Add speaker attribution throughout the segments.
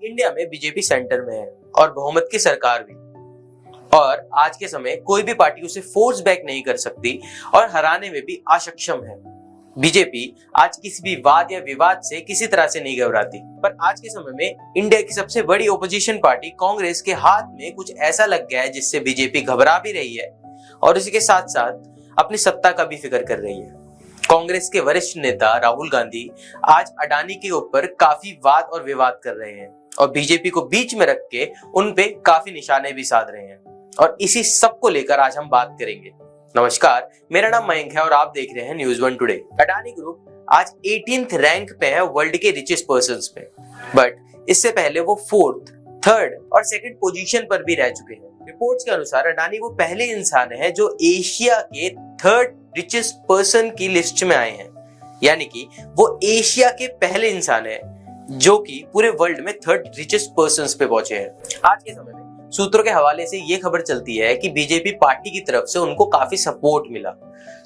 Speaker 1: India में BJP centre में है और बहुमत की सरकार भी, और आज के समय कोई भी पार्टी उसे फोर्स बैक नहीं कर सकती और हराने में भी असक्षम है। बीजेपी आज किसी भी वाद या विवाद से किसी तरह से नहीं घबराती, पर आज के समय में इंडिया की सबसे बड़ी ओपोजिशन पार्टी कांग्रेस के हाथ में कुछ ऐसा लग गया है जिससे बीजेपी घबरा भी रही है और इसी के साथ साथ अपनी सत्ता का भी फिक्र कर रही है। कांग्रेस के वरिष्ठ नेता राहुल गांधी आज अडानी के ऊपर काफी वाद और विवाद कर रहे हैं और बीजेपी को बीच में रख के उन पे काफी निशाने भी साध रहे हैं, और इसी सब को लेकर आज हम बात करेंगे। नमस्कार, मेरा नाम मयंक है और आप देख रहे हैं news one today. Adani group आज 18th रैंक पे है वर्ल्ड के रिचेस्ट पर्संस पे, बट इससे पहले वो 4th, 3rd और 2nd पोजीशन पर भी रह चुके हैं। रिपोर्ट्स के अनुसार अडानी वो पहले इंसान है जो एशिया के 3rd रिचेस्ट पर्सन की लिस्ट में आए हैं, यानी कि वो एशिया के पहले इंसान है जो कि पूरे वर्ल्ड में 3rd रिचेस्ट पर्संस पे पहुंचे हैं। आज के समय में सूत्रों के हवाले से ये खबर चलती है कि बीजेपी पार्टी की तरफ से उनको काफी सपोर्ट मिला,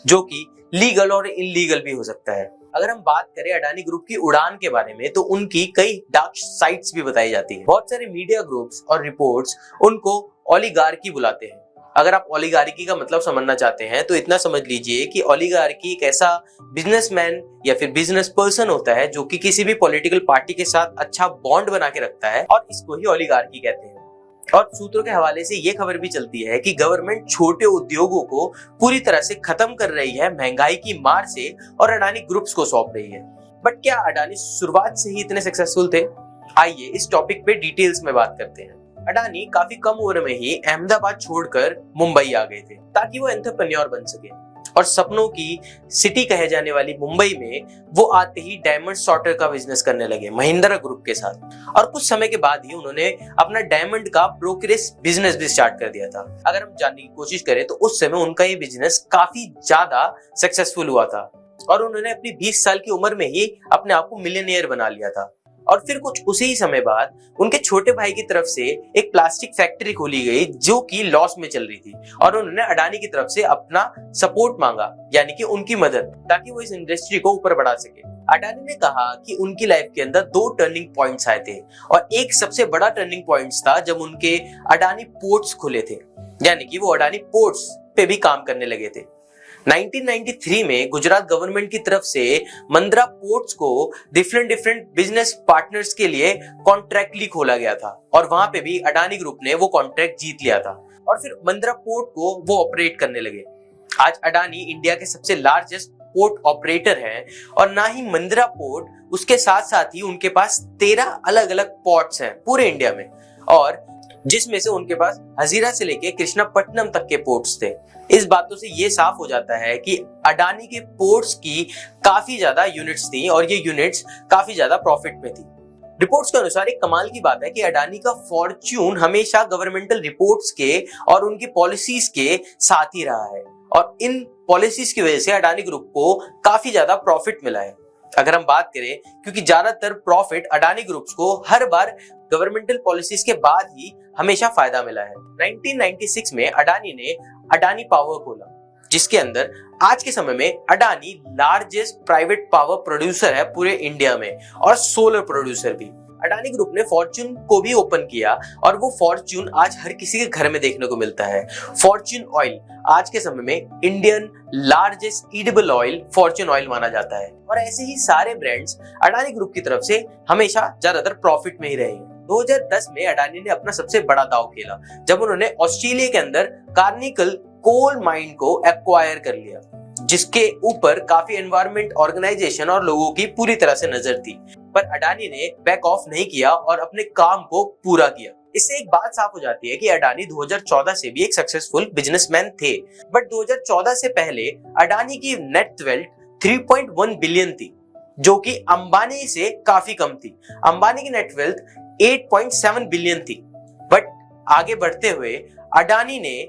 Speaker 1: जो कि लीगल और इलीगल भी हो सकता है। अगर हम बात करें अडानी ग्रुप की उड़ान के बारे में, तो उनकी कई डार्क साइट्स भी बताई जाती है। बहुत सारे मीडिया ग्रुप्स और रिपोर्ट्स उनको ओलिगार्की बुलाते हैं। अगर आप ओलिगार्की का मतलब समझना चाहते हैं तो इतना समझ लीजिए कि ओलिगार्की एक ऐसा बिजनेसमैन या फिर बिजनेस पर्सन होता है जो कि किसी भी पॉलिटिकल पार्टी के साथ अच्छा बॉन्ड बना के रखता है, और इसको ही ओलिगार्की कहते हैं। और सूत्रों के हवाले से ये खबर भी चलती है कि गवर्नमेंट छोटे उद्योगों को पूरी तरह से खत्म कर रही है महंगाई की मार से और अडानी ग्रुप्स को सौंप रही है। बट क्या अडानी शुरुआत से ही इतने सक्सेसफुल थे? आइए इस टॉपिक पे डिटेल्स में बात करते हैं। अडानी काफी कम उम्र में ही अहमदाबाद छोड़कर मुंबई आ गए थे ताकि वो एंटरप्रेन्योर बन सके, और सपनों की सिटी कहे जाने वाली मुंबई में वो आते ही डायमंड सॉर्टर का बिजनेस करने लगे महिंद्रा ग्रुप के साथ, और कुछ समय के बाद ही उन्होंने अपना डायमंड का ब्रोकरेज बिजनेस भी स्टार्ट कर दिया था। अगर हम जानने की कोशिश करें तो उस समय उनका ये बिजनेस काफी ज्यादा सक्सेसफुल हुआ था और उन्होंने अपनी 20 साल की उम्र में ही अपने आप को मिलियनियर बना लिया था। और फिर कुछ उसी ही समय बाद उनके छोटे भाई की तरफ से एक प्लास्टिक फैक्ट्री खोली गई जो कि लॉस में चल रही थी, और उन्होंने अडानी की तरफ से अपना सपोर्ट मांगा, यानी कि उनकी मदद, ताकि वो इस इंडस्ट्री को ऊपर बढ़ा सके। अडानी ने कहा कि उनकी लाइफ के अंदर 2 टर्निंग पॉइंट्स आए थे, और एक सबसे बड़ा टर्निंग पॉइंट्स था जब उनके अडानी पोर्ट्स खुले थे, यानी कि वो अडानी पोर्ट्स पे भी काम करने लगे थे। 1993 में गुजरात गवर्नमेंट की तरफ से मंद्रा पोर्ट्स को डिफरेंट बिजनेस पार्टनर्स के लिए कॉन्ट्रैक्टली खोला गया था, और वहां पे भी अडानी ग्रुप ने वो कॉन्ट्रैक्ट जीत लिया था और फिर मंद्रा पोर्ट को वो ऑपरेट करने लगे। आज अडानी इंडिया के सबसे लार्जेस्ट पोर्ट ऑपरेटर हैं, और ना ही मंद्रा पोर्ट, उसके साथ साथ ही उनके पास 13 अलग अलग पोर्ट्स हैं पूरे इंडिया में, और जिसमें से उनके पास हजीरा से लेके कृष्णापट्टनम तक के पोर्ट्स थे। इस बातों से ये साफ हो जाता है कि अडानी के पोर्ट्स की काफी ज्यादा यूनिट्स थी और ये यूनिट्स काफी ज्यादा प्रॉफिट में थी। रिपोर्ट्स के अनुसार एक कमाल की बात है कि अडानी का फॉर्च्यून हमेशा गवर्नमेंटल रिपोर्ट्स के और उनकी पॉलिसीज के साथ ही रहा है, और इन पॉलिसीज की वजह से अडानी ग्रुप को काफी ज्यादा प्रॉफिट मिला है। अगर हम बात करें, क्योंकि ज्यादातर प्रॉफिट अडानी ग्रुप्स को हर बार गवर्नमेंटल पॉलिसीज के बाद ही हमेशा फायदा मिला है। 1996 में अडानी ने अडानी पावर खोला, जिसके अंदर आज के समय में Adani largest private power producer है पूरे इंडिया में, और सोलर प्रोड्यूसर भी। अडानी ग्रुप ने फॉर्च्यून को भी ओपन किया, और वो फॉर्च्यून आज हर किसी के घर में देखने को मिलता है। फॉर्च्यून ऑयल आज के समय में Indian largest edible oil Fortune oil माना जाता है, और ऐसे ही सारे ब्रांड्स अडानी ग्रुप की तरफ से हमेशा ज्यादातर प्रॉफिट में ही रहे हैं। 2010 में अडानी ने अपना सबसे बड़ा दांव खेला जब उन्होंने ऑस्ट्रेलिया के अंदर कार्निकल कोल माइन को एक्वायर कर लिया, जिसके ऊपर काफी एनवायरमेंट ऑर्गेनाइजेशन और लोगों की पूरी तरह से नजर थी, पर अडानी ने बैक ऑफ नहीं किया और अपने काम को पूरा किया। इससे एक बात साफ हो जाती है कि अडानी 2014 से भी एक सक्सेसफुल बिजनेसमैन थे, बट 2014 से पहले अडानी की नेट वेल्थ 3.1 बिलियन थी, जो कि अंबानी से काफी कम थी। अंबानी की नेट वेल्थ 8.7 बिलियन थी, बट आगे बढ़ते हुए अडानी ने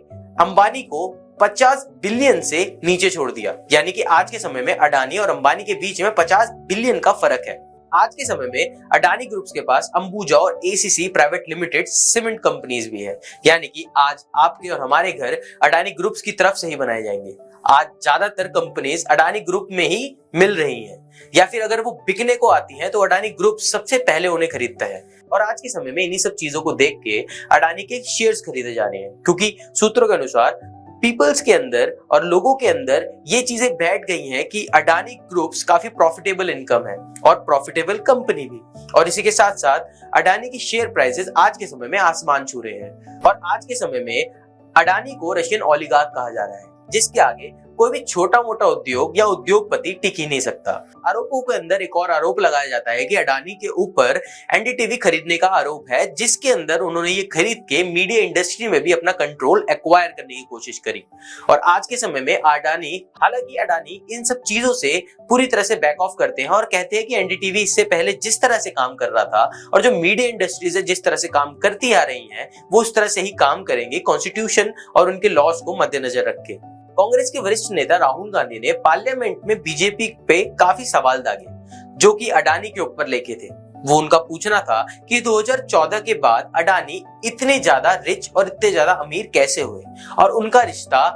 Speaker 1: अंबानी को 50 बिलियन से नीचे छोड़ दिया, यानी कि आज के समय में अडानी और अंबानी के बीच में 50 बिलियन का फर्क है। आज के समय में अडानी ग्रुप्स के पास अंबुजा और ACC private limited cement companies भी है, यानी कि आज आपके और हमारे घर अडानी ग्रुप्स की तरफ से ही बनाए जाएंगे। आज ज्यादातर कंपनीज अडानी ग्रुप में ही मिल रही हैं, या फिर अगर वो बिकने को आती हैं तो अडानी ग्रुप सबसे पहले उन्हें खरीदता है। और आज के समय में इन्हीं सब चीजों को देख के अडानी के शेयर्स खरीदे जा रहे हैं, क्योंकि सूत्रों के अनुसार पीपल्स के अंदर और लोगों के अंदर ये चीजें बैठ गई हैं कि अडानी ग्रुप्स काफी प्रॉफिटेबल इनकम है और प्रॉफिटेबल कंपनी भी। और इसी के साथ साथ अडानी की शेयर प्राइसेस आज के समय में आसमान छू रहे हैं और आज के समय में अडानी को रशियन ओलिगार्क कहा जा रहा है, जिसके आगे कोई भी छोटा मोटा उद्योग या उद्योगपति टिक ही नहीं सकता। आरोपों के अंदर एक और आरोप लगाया जाता है कि अडानी के ऊपर एनडीटीवी खरीदने का आरोप है, जिसके अंदर उन्होंने ये खरीद के मीडिया इंडस्ट्री में भी अपना कंट्रोल एक्वायर करने की कोशिश करी। और आज के समय में हालांकि अडानी इन सब चीजों से पूरी तरह से बैक ऑफ करते हैं और कहते हैं कि एनडीटीवी इससे पहले जिस तरह से काम कर रहा था और जो मीडिया इंडस्ट्रीज है जिस तरह से काम करती आ रही है वो उस तरह से ही काम करेंगे, कॉन्स्टिट्यूशन और उनके लॉज को मद्देनजर रख के। कांग्रेस के वरिष्ठ नेता राहुल गांधी ने पार्लियामेंट में बीजेपी पे काफी सवाल दागे जो कि अडानी के ऊपर लेके थे। वो उनका पूछना था कि 2014 के बाद अडानी इतने ज्यादा रिच और इतने ज्यादा अमीर कैसे हुए और उनका रिश्ता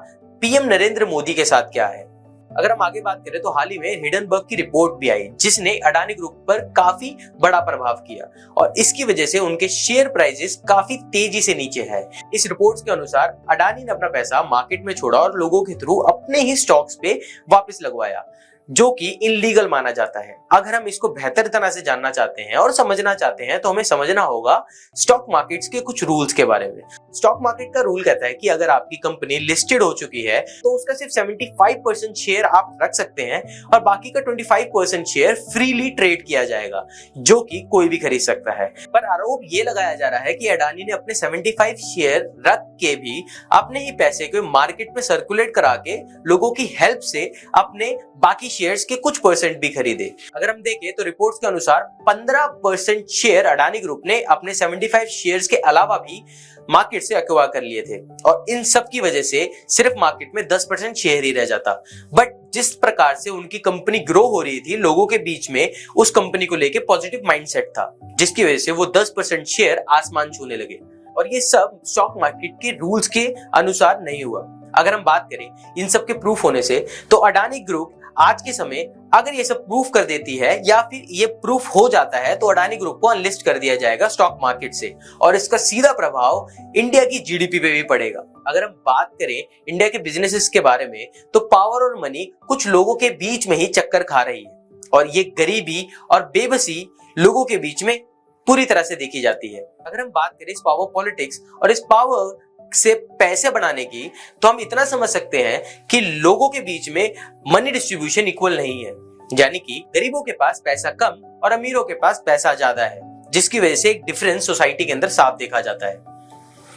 Speaker 1: पीएम नरेंद्र मोदी के साथ क्या है। अगर हम आगे बात करें तो हाल ही में हिडनबर्ग की रिपोर्ट भी आई जिसने अडानी ग्रुप पर काफी बड़ा प्रभाव किया और इसकी वजह से उनके शेयर प्राइसेस काफी तेजी से नीचे है। इस रिपोर्ट्स के अनुसार अडानी ने अपना पैसा मार्केट में छोड़ा और लोगों के थ्रू अपने ही स्टॉक्स पे वापस लगवाया, जो कि इनलीगल माना जाता है। अगर हम इसको बेहतर तरह से जानना चाहते हैं और समझना चाहते हैं तो हमें समझना होगा स्टॉक मार्केट्स के कुछ रूल्स के बारे में। स्टॉक मार्केट का रूल कहता है कि अगर आपकी कंपनी लिस्टेड हो चुकी है तो उसका सिर्फ 75% शेयर आप रख सकते हैं और बाकी का 25% शेयर फ्रीली ट्रेड किया जाएगा, जो कि कोई भी खरीद सकता है। पर आरोप ये लगाया जा रहा है कि अडानी ने अपने 75 शेयर रख के भी अपने ही पैसे को मार्केट में सर्कुलेट करा के लोगों की हेल्प से अपने बाकी शेयर्स के कुछ परसेंट भी खरीदे। अगर हम देखें तो रिपोर्ट्स के अनुसार 15% शेयर अडानी ग्रुप ने अपने 75 शेयर्स के अलावा भी मार्केट से एक्वायर कर लिए थे और इन सब की वजह से सिर्फ मार्केट में 10% शेयर ही रह जाता। बट जिस प्रकार से उनकी कंपनी ग्रो हो रही थी, लोगों के बीच में उस कंपनी को लेके पॉजिटिव माइंडसेट था, जिसकी वजह से वो 10% शेयर आसमान छूने लगे। और ये सब स्टॉक मार्केट के रूल्स के अनुसार नहीं हुआ। अगर हम बात करें इन सब के प्रूफ होने से तो अडानी ग्रुप आज के समय अगर ये सब प्रूफ कर देती है या फिर ये प्रूफ हो जाता है तो अडानी ग्रुप को अनलिस्ट कर दिया जाएगा स्टॉक मार्केट से और इसका सीधा प्रभाव इंडिया की जीडीपी पे भी पड़ेगा। अगर हम बात करें इंडिया के बिजनेसेस के बारे में तो पावर और मनी कुछ लोगों के बीच में ही चक्कर खा रही है और ये गरीबी और बेबसी लोगों के बीच में पूरी तरह से देखी जाती है। अगर हम बात करें इस पावर पॉलिटिक्स और इस पावर से पैसे बनाने की तो हम इतना समझ सकते हैं कि लोगों के बीच में मनी डिस्ट्रीब्यूशन इक्वल नहीं है, यानी कि गरीबों के पास पैसा कम और अमीरों के पास पैसा ज्यादा है, जिसकी वजह से एक डिफरेंस सोसाइटी के अंदर साफ देखा जाता है।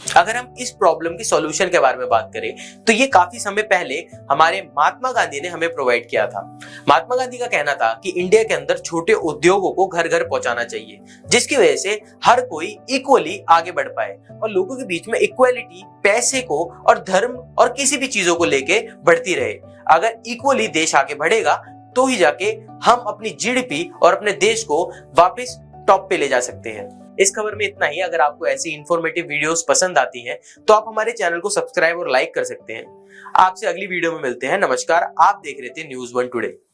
Speaker 1: अगर हम इस प्रॉब्लम की सॉल्यूशन के बारे में बात करें तो ये काफी समय पहले हमारे महात्मा गांधी ने हमें प्रोवाइड किया था। महात्मा गांधी का कहना था कि इंडिया के अंदर छोटे उद्योगों को घर घर पहुंचाना चाहिए, जिसकी वजह से हर कोई इक्वली आगे बढ़ पाए और लोगों के बीच में इक्वालिटी पैसे को और धर्म और किसी भी चीजों को लेके बढ़ती रहे। अगर इक्वली देश आगे बढ़ेगा तो ही जाके हम अपनी जीडीपी और अपने देश को वापस टॉप पे ले जा सकते हैं। इस खबर में इतना ही। अगर आपको ऐसी इंफॉर्मेटिव वीडियोस पसंद आती हैं तो आप हमारे चैनल को सब्सक्राइब और लाइक कर सकते हैं। आपसे अगली वीडियो में मिलते हैं। नमस्कार, आप देख रहे थे न्यूज़ 1 टुडे।